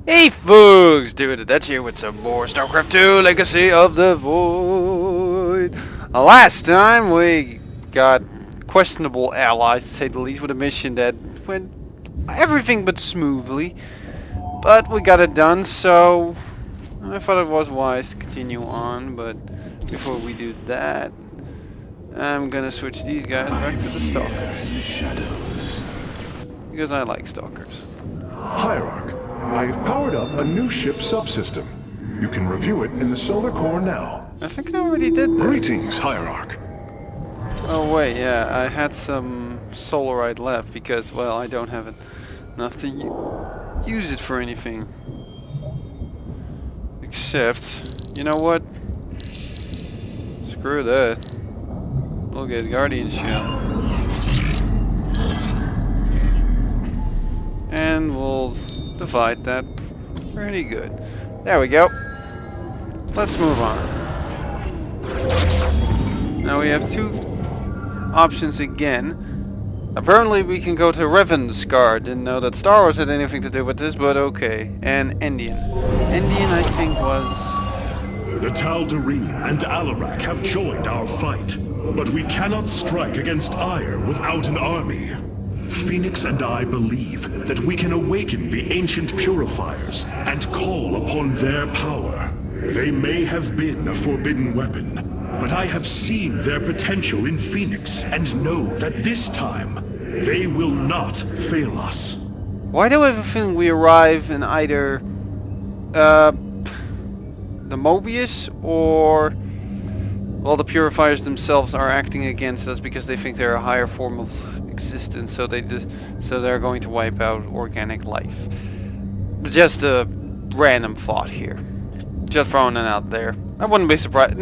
Hey folks, David Dutch here with some more Starcraft 2 Legacy of the Void. Last time we got questionable allies, to say the least, with a mission that went everything but smoothly. But we got it done, so I thought it was wise to continue on. But before we do that, I'm gonna switch these guys back to the Stalkers. Because I like Stalkers. Hierarch, I have powered up a new ship subsystem. You can review it in the solar core now. I think I already did that. Greetings, Hierarch. Oh wait, yeah, I had some solarite left because, well, I don't have enough to use it for anything. Except, you know what? Screw that. We'll get Guardian Shell. And we'll divide that pretty good. There we go. Let's move on. Now we have two options again. Apparently we can go to Ravensguard. Didn't know that Star Wars had anything to do with this, but okay. And Endian. Endian, I think, was... The Tal'Darim and Alarak have joined our fight, but we cannot strike against Ire without an army. Phoenix and I believe that we can awaken the ancient Purifiers and call upon their power. They may have been a forbidden weapon, but I have seen their potential in Phoenix and know that this time, they will not fail us. Why do I have a feeling we arrive in either the Mobius or... well, the Purifiers themselves are acting against us because they think they're a higher form of existence, so they're going to wipe out organic life. Just a random thought here. Just throwing it out there. I wouldn't be surprised.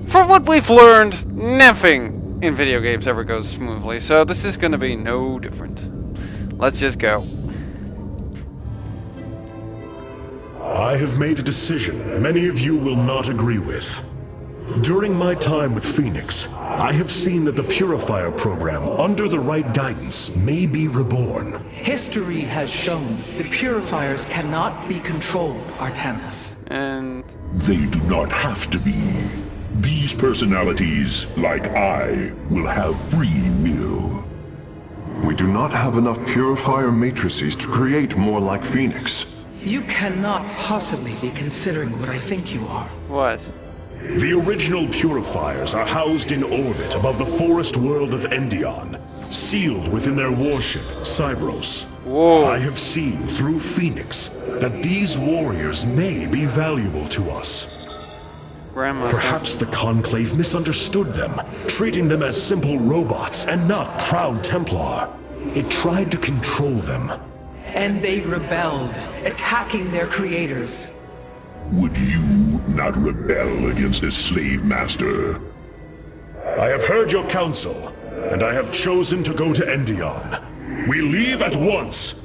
For what we've learned, nothing in video games ever goes smoothly, so this is going to be no different. Let's just go. I have made a decision many of you will not agree with. During my time with Phoenix, I have seen that the Purifier program, under the right guidance, may be reborn. History has shown the Purifiers cannot be controlled, Artanis. And... they do not have to be. These personalities, like I, will have free will. We do not have enough Purifier matrices to create more like Phoenix. You cannot possibly be considering what I think you are. what? The original Purifiers are housed in orbit above the forest world of Endion, sealed within their warship, Cybros. Whoa. I have seen through Phoenix that these warriors may be valuable to us. Grandma... Perhaps the Conclave misunderstood them, treating them as simple robots and not proud Templar. It tried to control them. And they rebelled, attacking their creators. Would you not rebel against a slave master? I have heard your counsel, and I have chosen to go to Endion. We leave at once!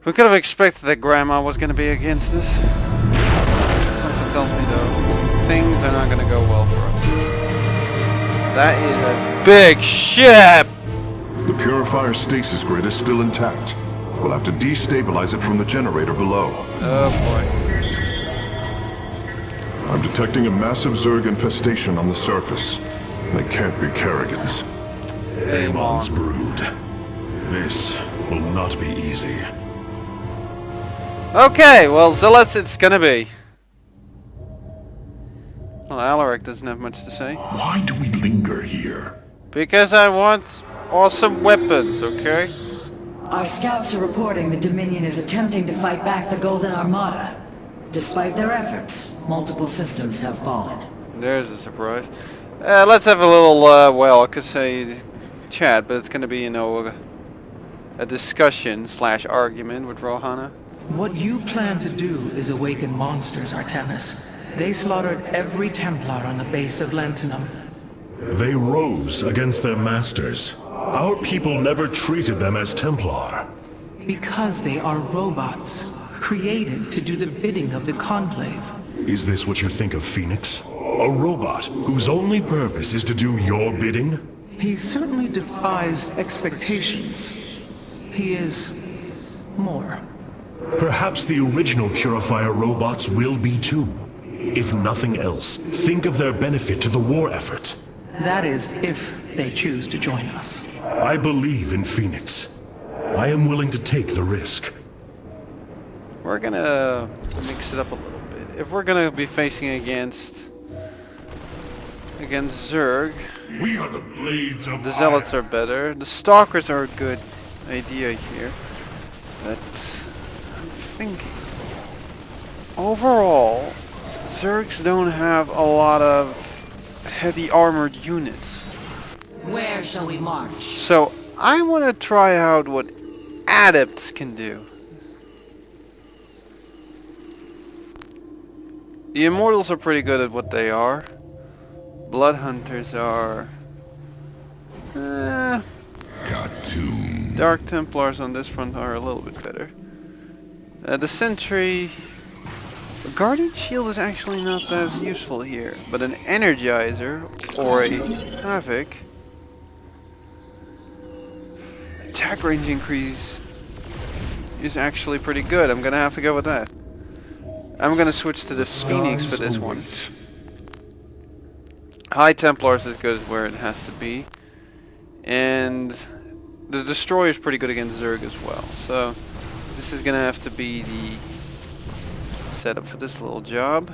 We could have expected that Grandma was going to be against this. Something tells me, though, things are not going to go well for us. That is a big ship! The Purifier stasis grid is still intact. We'll have to destabilize it from the generator below. Oh boy. I'm detecting a massive Zerg infestation on the surface. They can't be Kerrigans. Amon's brood. This will not be easy. Okay, well, Zealots it's gonna be. Well, Alaric doesn't have much to say. Why do we linger here? Because I want awesome weapons, okay? Our scouts are reporting the Dominion is attempting to fight back the Golden Armada. Despite their efforts, multiple systems have fallen. There's a surprise. Let's have a little, well, I could say chat, but it's gonna be, you know, a discussion / argument with Rohana. What you plan to do is awaken monsters, Artanis. They slaughtered every Templar on the base of Lentinum. They rose against their masters. Our people never treated them as Templar. Because they are robots, created to do the bidding of the Conclave. Is this what you think of Phoenix? A robot whose only purpose is to do your bidding? He certainly defies expectations. He is more. Perhaps the original Purifier robots will be too. If nothing else, think of their benefit to the war effort. That is, if they choose to join us. I believe in Phoenix. I am willing to take the risk. We're gonna mix it up a little bit. If we're gonna be facing against Zerg, We are the blades of the Zealots are better. The Stalkers are a good idea here. But I'm thinking overall, Zergs don't have a lot of heavy armored units. Where shall we march? So I want to try out what Adepts can do. The Immortals are pretty good at what they are. Blood Hunters are... Cartoon. Dark Templars on this front are a little bit better. The Sentry... A Guardian Shield is actually not that useful here, but an Energizer or a Havoc... Attack range increase is actually pretty good. I'm gonna have to go with that. I'm gonna switch to the Phoenix for this one. High Templars is good as where it has to be. And the Destroyer is pretty good against Zerg as well. So this is gonna have to be the setup for this little job.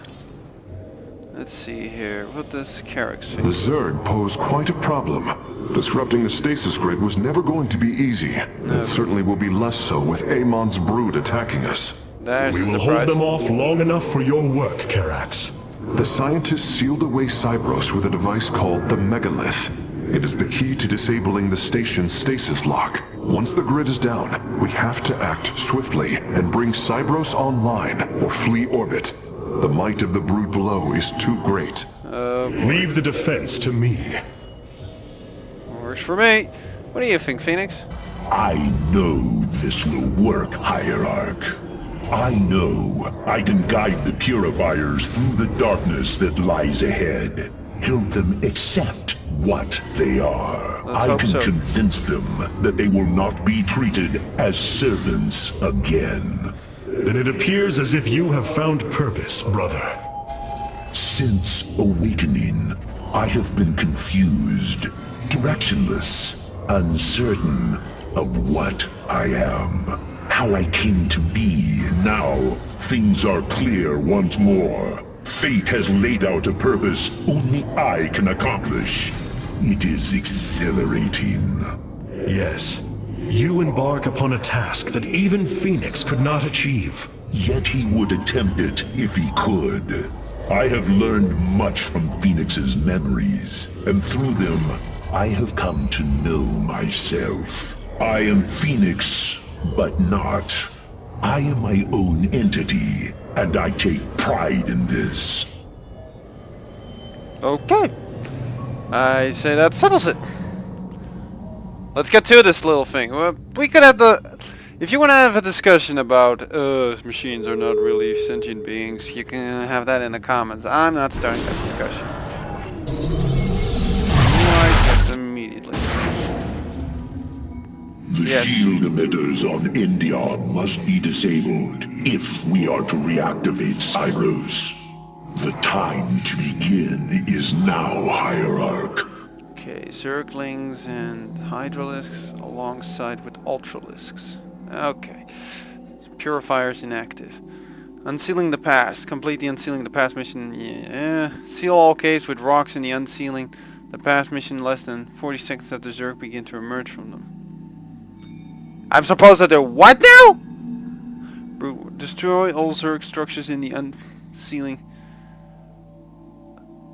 Let's see here. What does Carrick's think? The Zerg pose quite a problem. Disrupting the stasis grid was never going to be easy. It certainly will be less so with Amon's brood attacking us. There's We a will surprise. hold them off long enough for your work, Karax. The scientists sealed away Cybros with a device called the Megalith. It is the key to disabling the station's stasis lock. Once the grid is down, we have to act swiftly and bring Cybros online or flee orbit. The might of the brood below is too great. Leave the defense to me. Works for me. What do you think, Phoenix? I know this will work, Hierarch. I know I can guide the Purifiers through the darkness that lies ahead. Help them accept what they are. Let's I hope can so. convince them that they will not be treated as servants again. Then it appears as if you have found purpose, brother. Since awakening, I have been confused, directionless, uncertain of what I am, how I came to be. Now, things are clear once more. Fate has laid out a purpose only I can accomplish. It is exhilarating. Yes, you embark upon a task that even Phoenix could not achieve. Yet he would attempt it if he could. I have learned much from Phoenix's memories, and through them, I have come to know myself. I am Phoenix, but not. I am my own entity, and I take pride in this. Okay. I say that settles it. Let's get to this little thing. Well, we could have the... If you want to have a discussion about, machines are not really sentient beings, you can have that in the comments. I'm not starting that discussion. Right, immediately. The Yes. shield emitters on Endion must be disabled if we are to reactivate Cybros. The time to begin is now, Hierarch. Okay, Zerglings and Hydralisks alongside with Ultralisks. Okay. Purifiers inactive. Unsealing the past. Complete the Unsealing the Past mission. Yeah. Seal all caves with rocks in the Unsealing the Past mission less than 40 seconds after Zerg begin to emerge from them. I'm supposed to do what now? Destroy all Zerg structures in the Unsealing.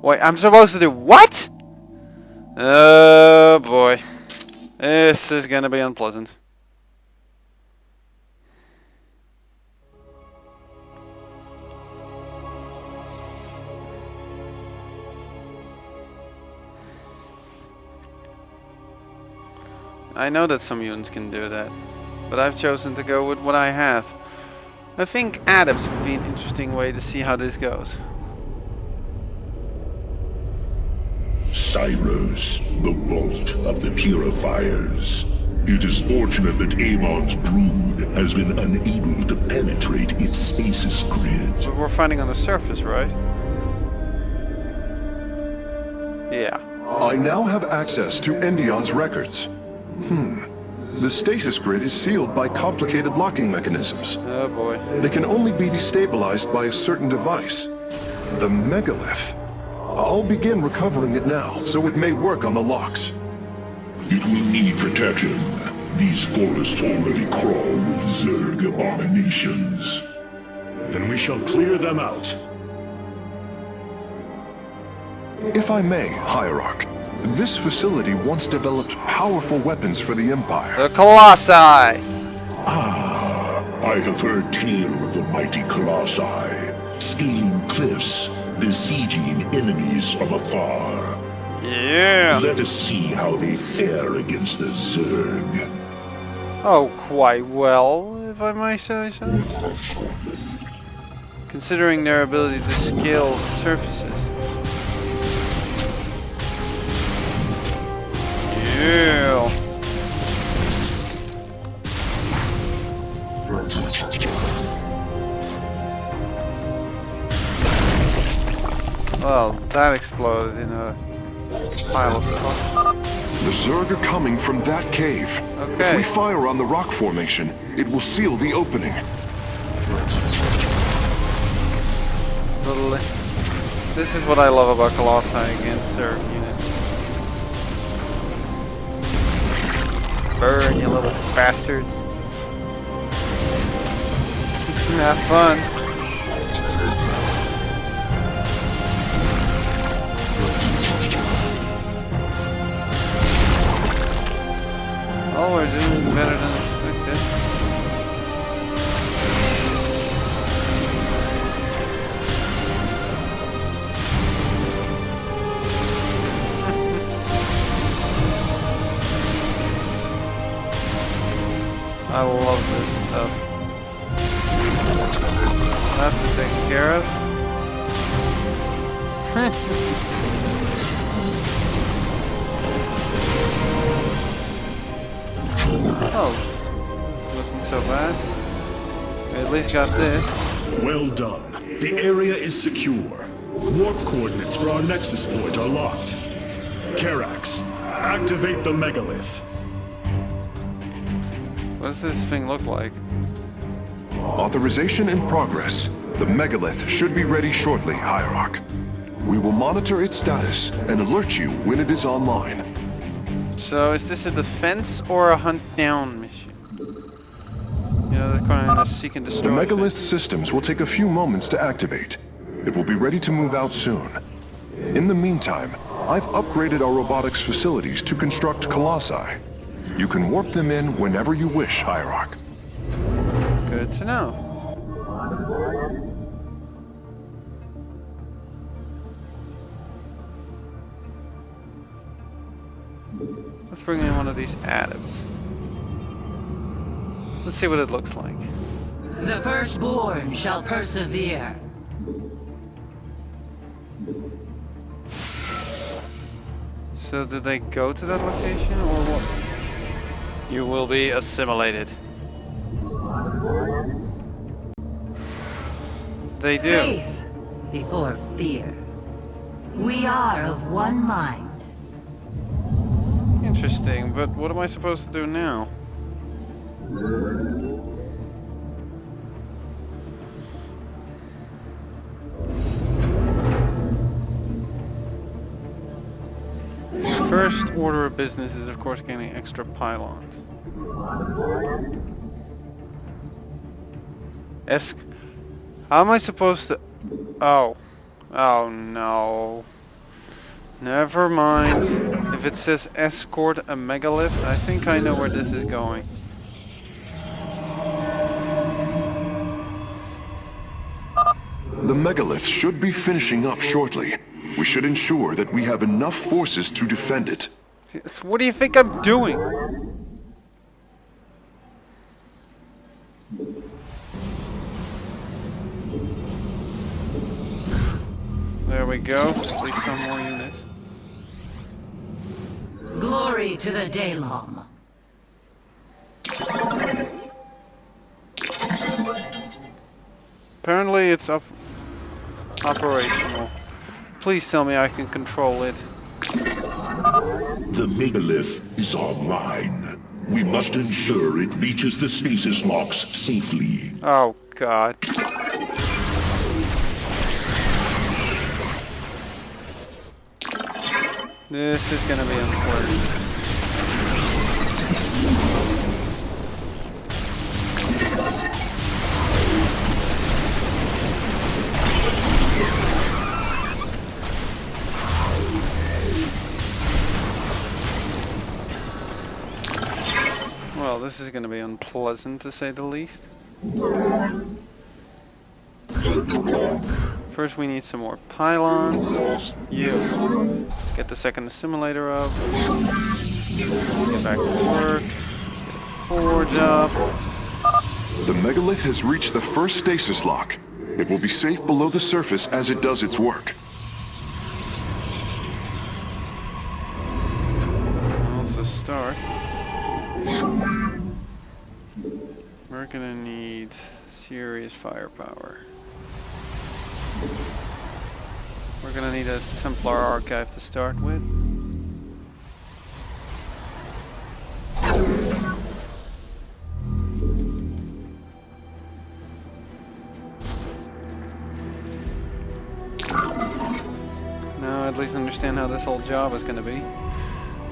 Wait, I'm supposed to do what? Oh boy. This is gonna be unpleasant. I know that some units can do that, but I've chosen to go with what I have. I think Adepts would be an interesting way to see how this goes. Cyrus, the vault of the Purifiers. It is fortunate that Amon's brood has been unable to penetrate its stasis grid. But we're finding on the surface, right? Yeah. I now have access to Endion's records. The stasis grid is sealed by complicated locking mechanisms. Oh boy. They can only be destabilized by a certain device. The megalith. I'll begin recovering it now, so it may work on the locks. It will need protection. These forests already crawl with Zerg abominations. Then we shall clear them out. If I may, Hierarch, this facility once developed powerful weapons for the Empire. The Colossi! I have heard tale of the mighty Colossi, scaling cliffs, besieging enemies from afar. Yeah! Let us see how they fare against the Zerg. Oh, quite well, if I may say so. Considering their ability to scale surfaces. Yeah! Well, that exploded in a pile of stuff. The Zerg are coming from that cave. Okay. If we fire on the rock formation, it will seal the opening. This is what I love about Colossi against Zerg units. Burn, you little bastards. Have fun. Oh, we're doing better than expected. I love this stuff. That's to take care of. Oh, this wasn't so bad. We at least got this. Well done. The area is secure. Warp coordinates for our nexus point are locked. Karax, activate the megalith. What does this thing look like? Authorization in progress. The megalith should be ready shortly, Hierarch. We will monitor its status and alert you when it is online. So is this a defense or a hunt down mission? You know, they're kind of seek and The destroy. megalith systems will take a few moments to activate. It will be ready to move out soon. In the meantime, I've upgraded our robotics facilities to construct colossi. You can warp them in whenever you wish, Hierarch. Good to know. Let's bring in one of these atoms. Let's see what it looks like. The firstborn shall persevere. So did they go to that location or what? You will be assimilated. They do. Faith before fear. We are of one mind. Interesting, but what am I supposed to do now? First order of business is of course gaining extra pylons. How am I supposed to... Oh. Oh no. Never mind. If it says escort a megalith, I think I know where this is going. The megalith should be finishing up shortly. We should ensure that we have enough forces to defend it. What do you think I'm doing? There we go. At least some more units. Glory to the Daylom. Apparently it's operational. Please tell me I can control it. The megalith is online. We must ensure it reaches the stasis locks safely. Oh, God. This is gonna be unpleasant. Well, this is gonna be unpleasant to say the least. First we need some more pylons. You. Get the second assimilator up. Get back to work. Get a forge up. The megalith has reached the first stasis lock. It will be safe below the surface as it does its work. Well, it's a start. We're gonna need serious firepower. We're gonna need a Templar archive to start with. Now at least understand how this whole job is gonna be.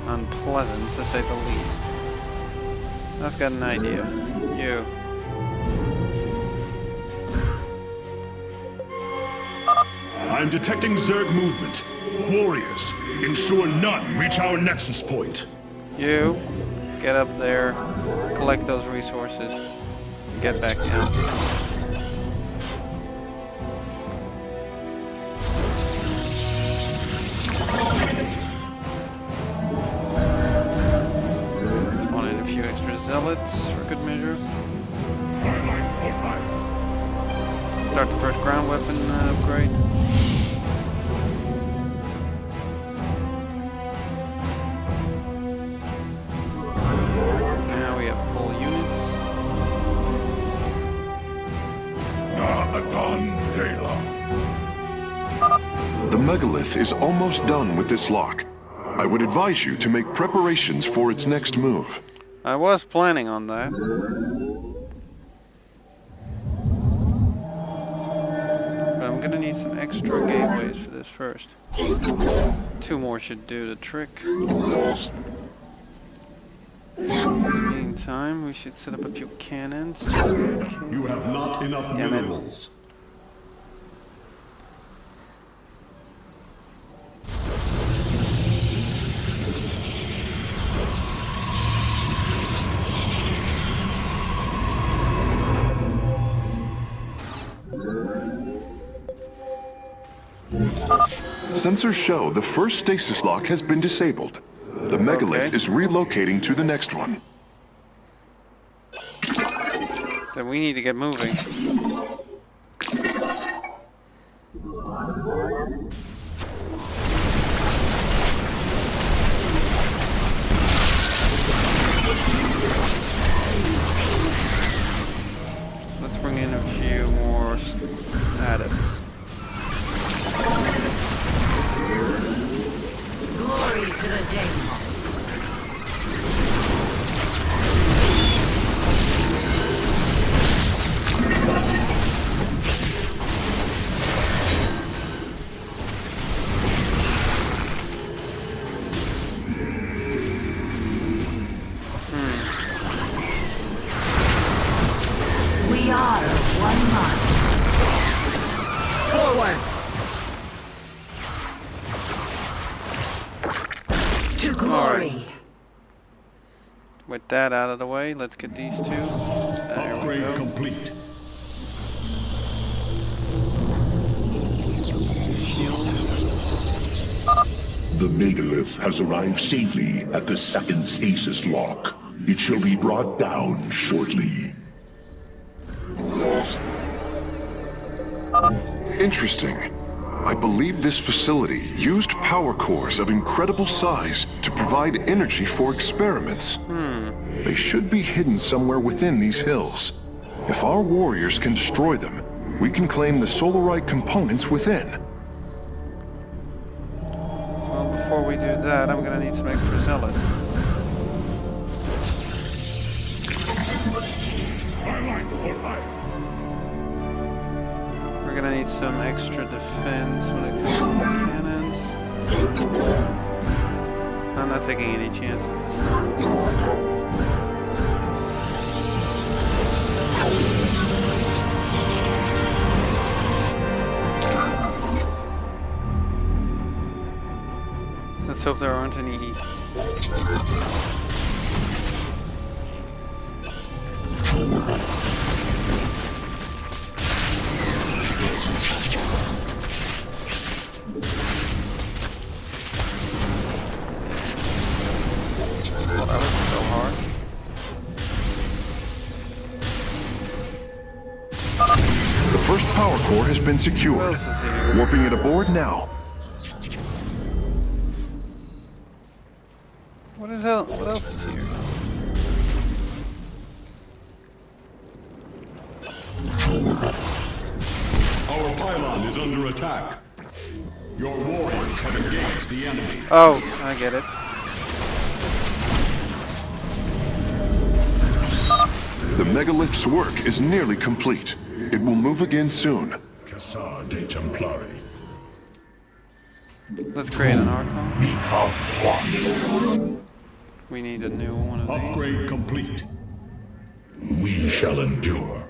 Unpleasant to say the least. I've got an idea. You. I'm detecting Zerg movement. Warriors, ensure none reach our nexus point. You. Get up there. Collect those resources. And get back down. Spawn in a few extra zealots for good measure. Start the first ground weapon upgrade. Now we have full units. The megalith is almost done with this lock. I would advise you to make preparations for its next move. I was planning on that. But I'm gonna need some extra gateways for this first. 2 more should do the trick. In the meantime, we should set up a few cannons just in case. You have not enough Damn it. minerals. Sensors show the first stasis lock has been disabled. The megalith Okay. is relocating to the next one. Then we need to get moving. Let's bring in a few more adepts. Glory to the Daylom. We are of one mind. Forward! To glory! With that out of the way, let's get these 2. There we Upgrade go. complete. The megalith has arrived safely at the second stasis lock. It shall be brought down shortly. Interesting. I believe this facility used power cores of incredible size to provide energy for experiments. They should be hidden somewhere within these hills. If our warriors can destroy them, we can claim the Solarite components within. Well, before we do that, I'm gonna need some extra zealot. We're gonna need some extra defense when it comes to cannons. I'm not taking any chances this time. Let's hope there aren't any. Well, that was so hard. The first power core has been secured. What else is here? Warping it aboard now. What else is here? Our pylon is under attack. Your warriors have engaged the enemy. Oh, I get it. The megalith's work is nearly complete. It will move again soon. Cassar de Templari. Let's create an Artanis. We need a new one of these. Upgrade complete. We shall endure.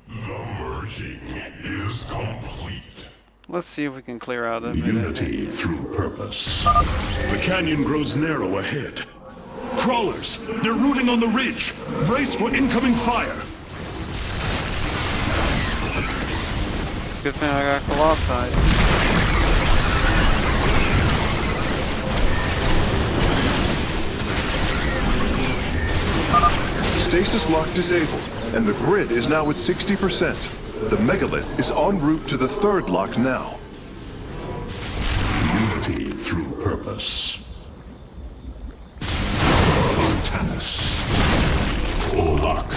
The merging is complete. Let's see if we can clear out a bit. Unity through purpose. The canyon grows narrow ahead. Crawlers! They're rooting on the ridge! Brace for incoming fire! It's a good thing I got Colossi. Stasis lock disabled, and the grid is now at 60%. The megalith is en route to the third lock now. Unity through purpose. Artanis. Olak.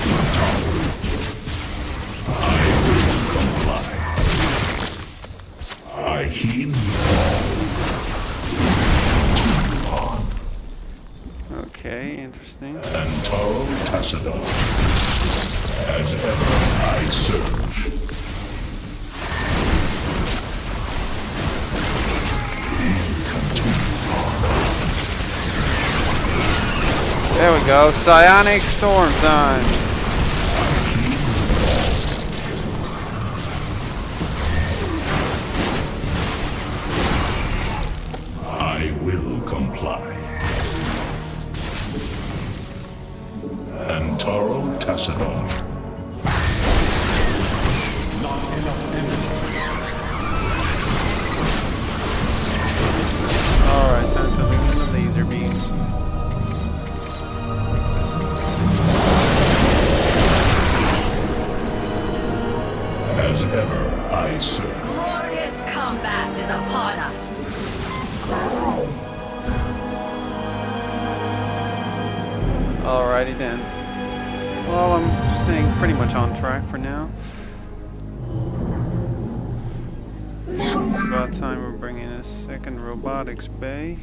I will comply. I heed all. Okay, interesting. Antaro Tassadar. As ever, I serve. There we go. Psionic storm time. I will comply. Antaro Tassadar. Not enough energy. Alright, time to move the laser beams. As ever, I serve. Glorious combat is upon us. Alrighty then. Well, I'm staying pretty much on track for now. It's about time we're bringing a second robotics bay.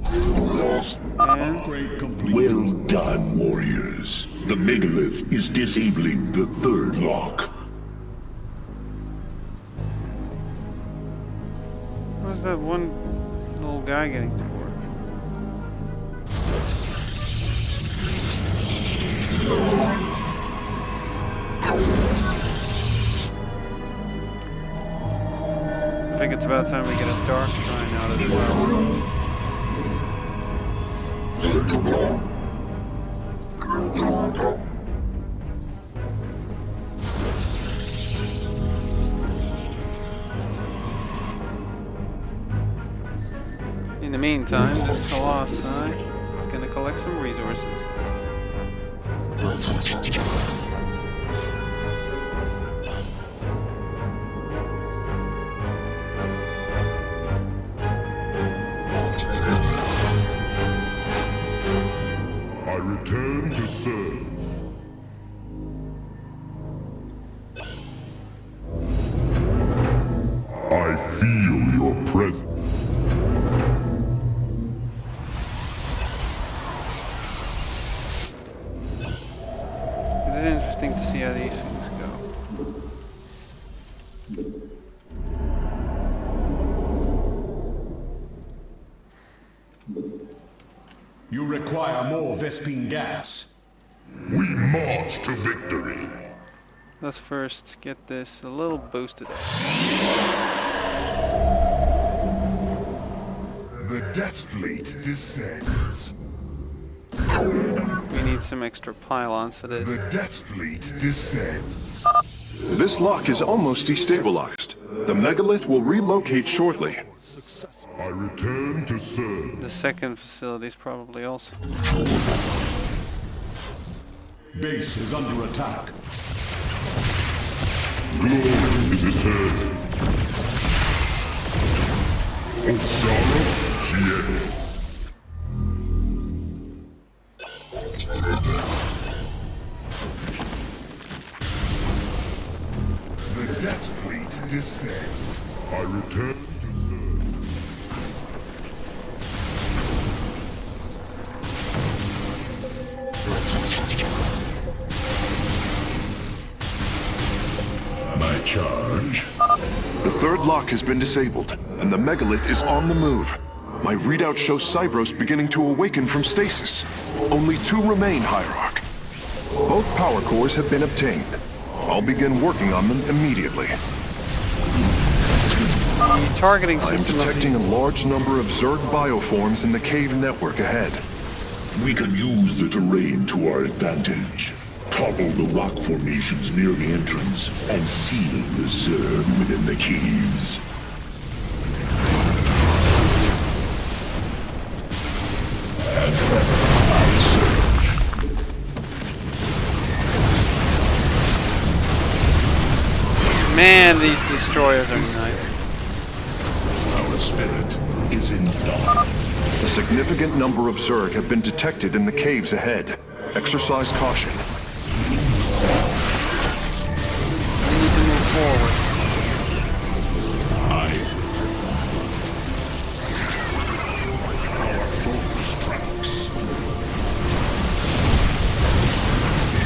And Upgrade complete. Well done, warriors. The megalith is disabling the third lock. how's that one little guy getting to work? I think it's about time we get a dark shrine out as well. In the meantime, this Colossi is going to collect some resources. serve. I feel your presence. It is interesting to see how these things go. You require more Vespine gas. We march to victory. Let's first get this a little boosted up. The Death Fleet descends. We need some extra pylons for this. The Death Fleet descends. This lock is almost destabilized. The megalith will relocate shortly. I return to serve. The second facility is probably also. Base is under attack. Glory is eternal. Osara Shie. The Death Fleet descends. I return to serve. My charge. The third lock has been disabled, and the megalith is on the move. My readout shows Cybros beginning to awaken from stasis. Only 2 remain, Hierarch. Both power cores have been obtained. I'll begin working on them immediately. The targeting I'm system of detecting a large number of Zerg bioforms in the cave network ahead. We can use the terrain to our advantage. Topple the rock formations near the entrance and seal the Zerg within the caves. And I serve. Man, these destroyers are nice. Our spirit is in dawn. A significant number of Zerg have been detected in the caves ahead. Exercise caution. We need to move forward. Our foes tracks.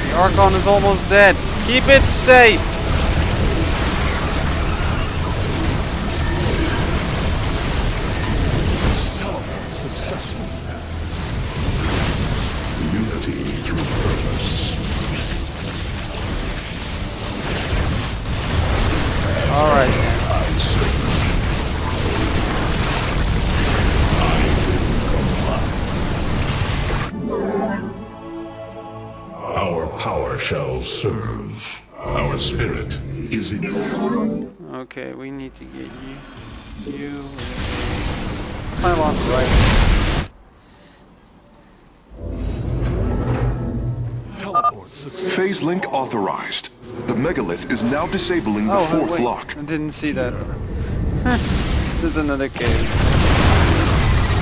The Archon is almost dead. Keep it safe. Successful. Unity through purpose. All right. I serve. I will comply. Our power shall serve. Our spirit is in dawn. Okay, we need to get you. Pylon right. Teleport success. Phase link authorized. The megalith is now disabling the fourth wait. lock. I didn't see that. There's another cave.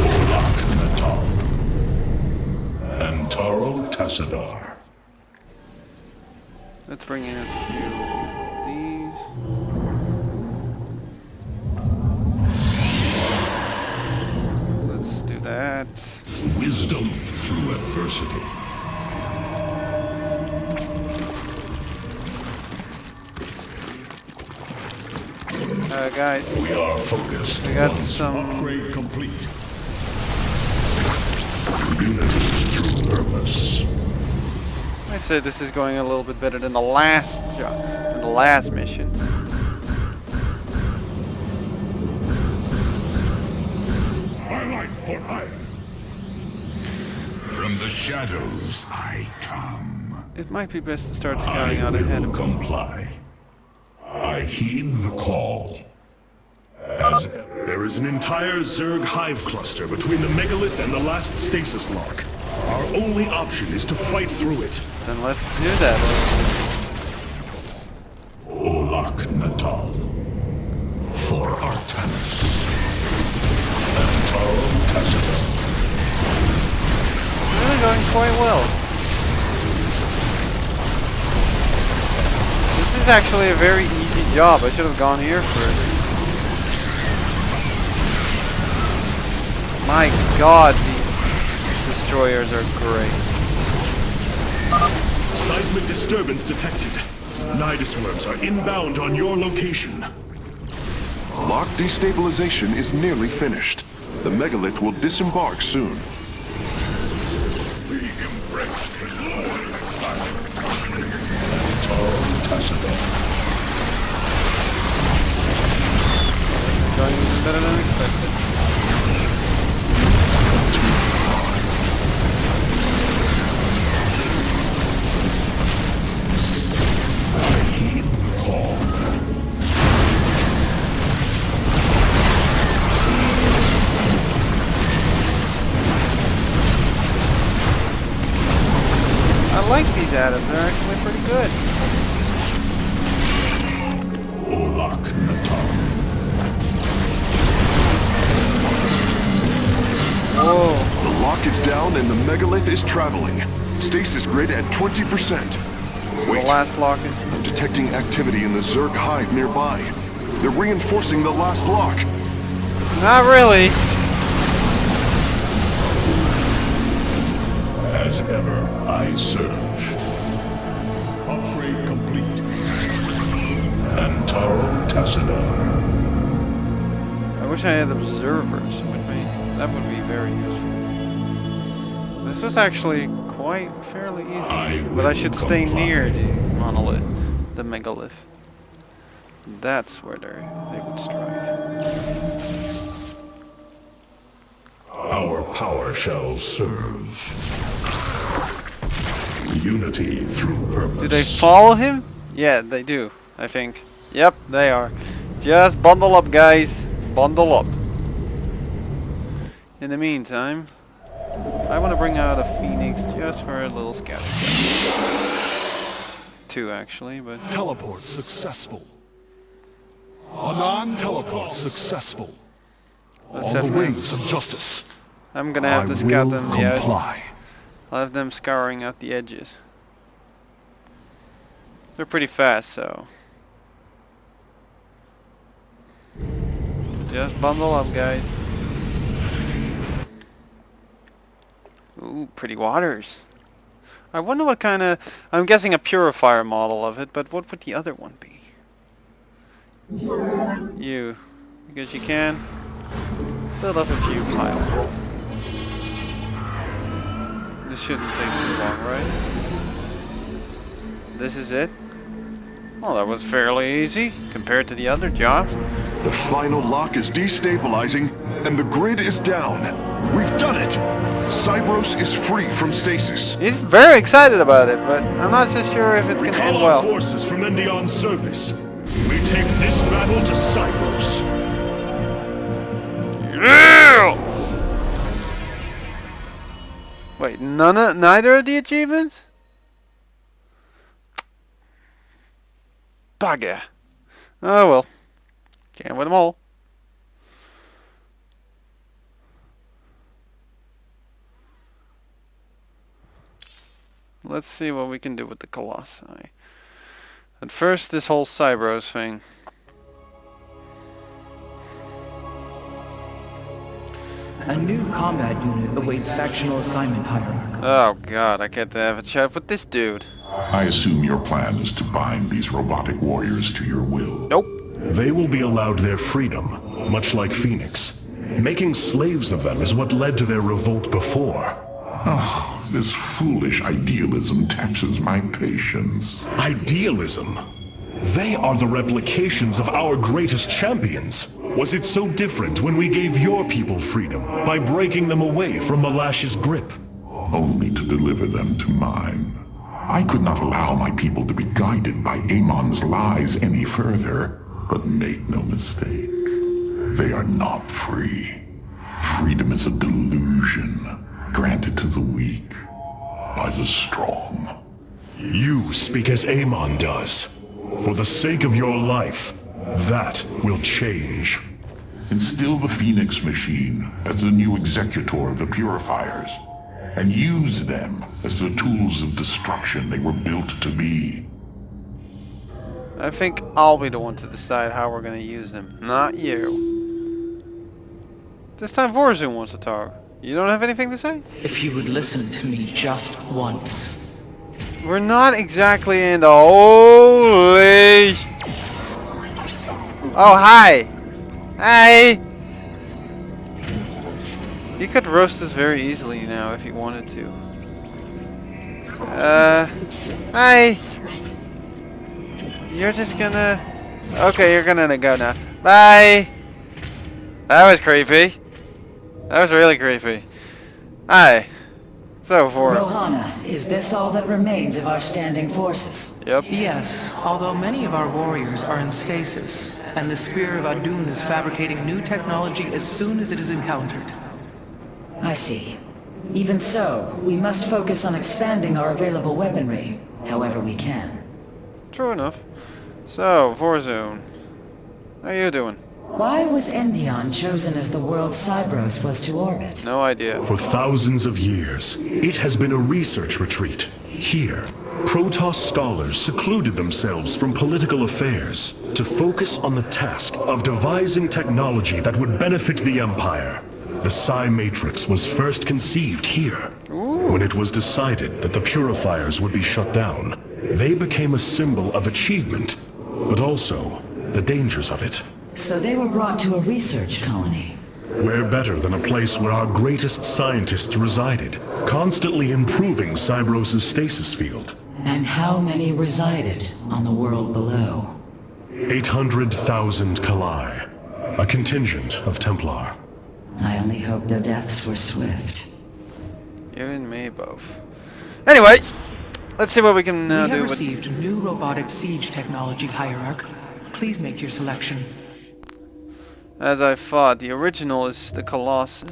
Olak Natal. And Taro Tassadar. Let's bring in a few of these. Let's do that. Wisdom through adversity. Guys, We are focused. I got once some. Upgrade complete. Unity through purpose. I'd say this is going a little bit better than the last job, than the last mission. I like for hire. From the shadows I come. It might be best to start scouting out ahead will of comply. I heed the call. As There is an entire Zerg hive cluster between the megalith and the last stasis lock. Our only option is to fight through it. Then let's do that. Olak Natal. For Artanis. And Taro Tassadar. Really going quite well. was actually a very easy job. I should have gone here first. My god, these destroyers are great. Seismic disturbance detected. Nidus worms are inbound on your location. Lock destabilization is nearly finished. The megalith will disembark soon. Going even better than expected. I like these atoms, they're actually pretty good. Whoa. The lock is down and the megalith is traveling. Stasis grid at 20%. Wait, The last lock is... I'm detecting activity in the Zerg hive nearby. They're reinforcing the last lock. Not really. As ever, I serve. Upgrade complete. Antaro Tassadar. I wish I had observers with me. That would be very useful. This was actually quite fairly easy. But I should stay near the monolith, the megalith. That's where they would strike. Our power shall serve. Unity through purpose. Do they follow him? Yeah, they do, I think. Yep, they are. Just bundle up, guys. Bundle up. In the meantime, I want to bring out a Phoenix just for a little scatter shot. 2 actually, but... Teleport successful. Anon teleport successful. Let's On the have wings of justice. I'm gonna have I to scout will them the edge. comply. I'll have them scouring out the edges. They're pretty fast, so... Just bundle up, guys. Ooh, pretty waters. I wonder what kind of... I'm guessing a purifier model of it, but what would the other one be? You. Because you can build up a few pilots. This shouldn't take too long, right? This is it? Well, that was fairly easy compared to the other jobs. The final lock is destabilizing, and the grid is down. We've done it! Cybros is free from stasis. He's very excited about it, but I'm not so sure if it's gonna end Recall our well. forces from Endion's service. We take this battle to Cybros. Yeah! Wait, neither of the achievements? Bugger. Oh well. Can't win them all. Let's see what we can do with the Colossi. At first, this whole Cybros thing. A new combat unit awaits factional assignment hierarchy. Oh god, I get to have a chat with this dude. I assume your plan is to bind these robotic warriors to your will. Nope. They will be allowed their freedom, much like Phoenix. Making slaves of them is what led to their revolt before. Oh, this foolish idealism taxes my patience. Idealism? They are the replications of our greatest champions. Was it so different when we gave your people freedom by breaking them away from Malash's grip? Only to deliver them to mine. I could not allow my people to be guided by Amon's lies any further. But make no mistake, they are not free. Freedom is a delusion granted to the weak by the strong. You speak as Amon does. For the sake of your life, that will change. Instill the Phoenix machine as the new executor of the Purifiers, and use them as the tools of destruction they were built to be. I think I'll be the one to decide how we're gonna use them, not you. This time Vorzun wants to talk. You don't have anything to say? If you would listen to me just once. We're not exactly in the holy... Oh, hi! Hi! You could roast us very easily now if you wanted to. Hi! You're just gonna... Okay, you're gonna go now. Bye! That was creepy. That was really creepy. Hi. So, for... Rohana, is this all that remains of our standing forces? Yep. Yes, although many of our warriors are in stasis, and the Spear of Adun is fabricating new technology as soon as it is encountered. I see. Even so, we must focus on expanding our available weaponry, however we can. True enough. So, Vorzun. How you doing? Why was Endion chosen as the world Cybros was to orbit? No idea. For thousands of years, it has been a research retreat. Here, Protoss scholars secluded themselves from political affairs to focus on the task of devising technology that would benefit the Empire. The Psi Matrix was first conceived here. When it was decided that the Purifiers would be shut down, they became a symbol of achievement, but also the dangers of it. So they were brought to a research colony. Where better than a place where our greatest scientists resided, constantly improving Cybros' stasis field. And how many resided on the world below? 800,000 Kalai, a contingent of Templar. I only hope their deaths were swift. You and me both. Anyway, let's see what we can We have do with... received new robotic siege technology, Hierarch. Please make your selection. As I thought, the original is the Colossus.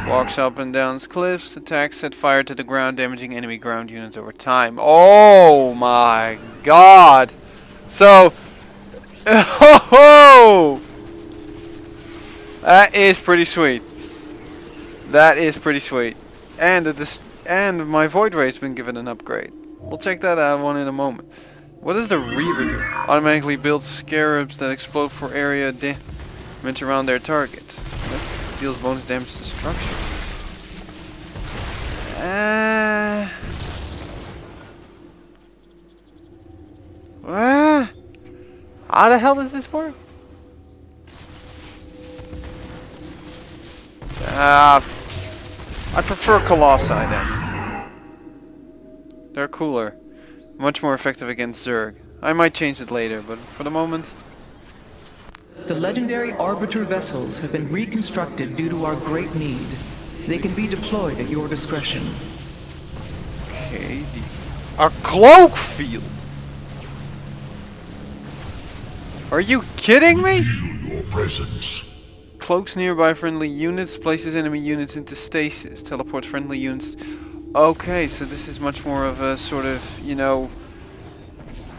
Walks up and down cliffs, attacks set fire to the ground, damaging enemy ground units over time. Oh my god! So... Oh! That is pretty sweet. That is pretty sweet. And my Void Ray's been given an upgrade. We'll check that out one in a moment. What does the Reaver do? Automatically builds scarabs that explode for area damage around their targets. That deals bonus damage to structure. How the hell does this work? I prefer Colossi then. They're cooler. Much more effective against Zerg. I might change it later, but for the moment... The legendary Arbiter vessels have been reconstructed due to our great need. They can be deployed at your discretion. Okay, a cloak field! Are you kidding me? Feel your presence. Cloaks nearby friendly units, places enemy units into stasis, teleports friendly units. Okay, so this is much more of a sort of, you know,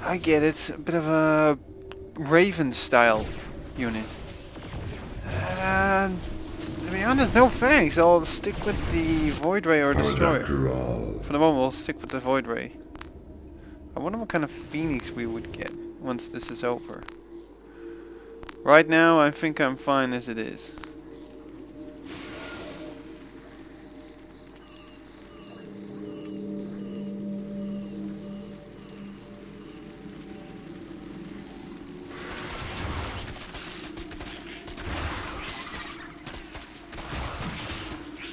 I get it, it's a bit of a Raven style unit. To be honest, no thanks. I'll stick with the Void Ray or Destroyer. For the moment, we'll stick with the Void Ray. I wonder what kind of Phoenix we would get once this is over. Right now, I think I'm fine as it is.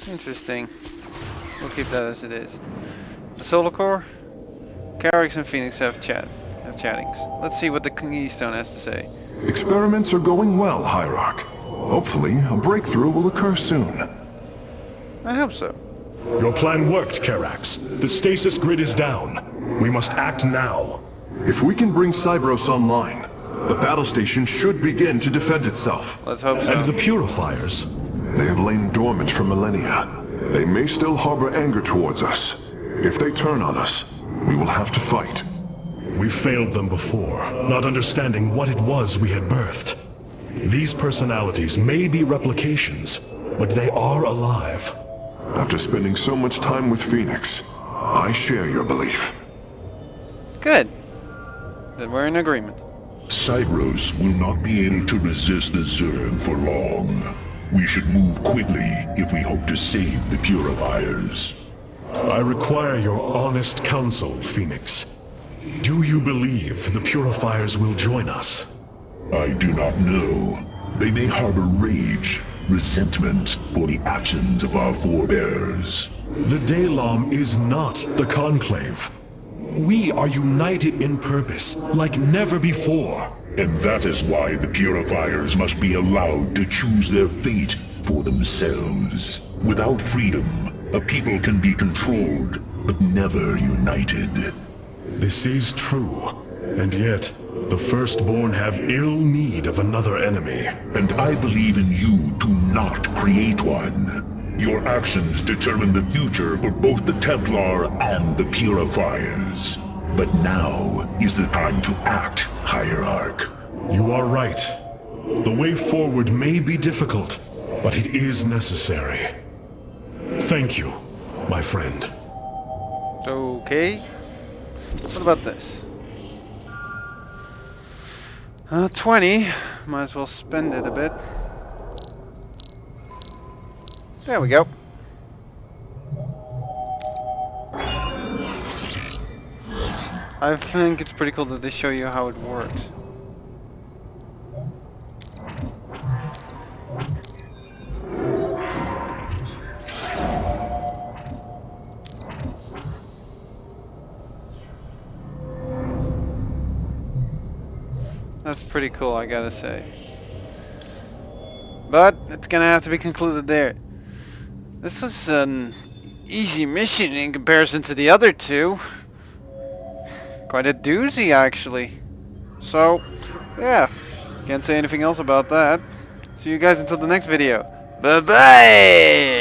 Interesting. We'll keep that as it is. The Solar Core? Carrix and Phoenix have chattings. Let's see what the Keystone has to say. Experiments are going well, Hierarch. Hopefully, a breakthrough will occur soon. I hope so. Your plan worked, Karax. The stasis grid is down. We must act now. If we can bring Cybros online, the battle station should begin to defend itself. Let's hope so. And the Purifiers? They have lain dormant for millennia. They may still harbor anger towards us. If they turn on us, we will have to fight. We failed them before, not understanding what it was we had birthed. These personalities may be replications, but they are alive. After spending so much time with Phoenix, I share your belief. Good. Then we're in agreement. Cybros will not be able to resist the Zerg for long. We should move quickly if we hope to save the Purifiers. I require your honest counsel, Phoenix. Do you believe the Purifiers will join us? I do not know. They may harbor rage, resentment for the actions of our forebears. The Daylom is not the Conclave. We are united in purpose, like never before. And that is why the Purifiers must be allowed to choose their fate for themselves. Without freedom, a people can be controlled, but never united. This is true, and yet, the Firstborn have ill need of another enemy. And I believe in you to not create one. Your actions determine the future for both the Templar and the Purifiers. But now is the time to act, Hierarch. You are right. The way forward may be difficult, but it is necessary. Thank you, my friend. Okay. What about this? 20. Might as well spend it a bit. There we go. I think it's pretty cool that they show you how it works. That's pretty cool, I gotta say. But it's gonna have to be concluded there. This was an easy mission in comparison to the other two. Quite a doozy, actually. So, yeah. Can't say anything else about that. See you guys until the next video. Bye-bye!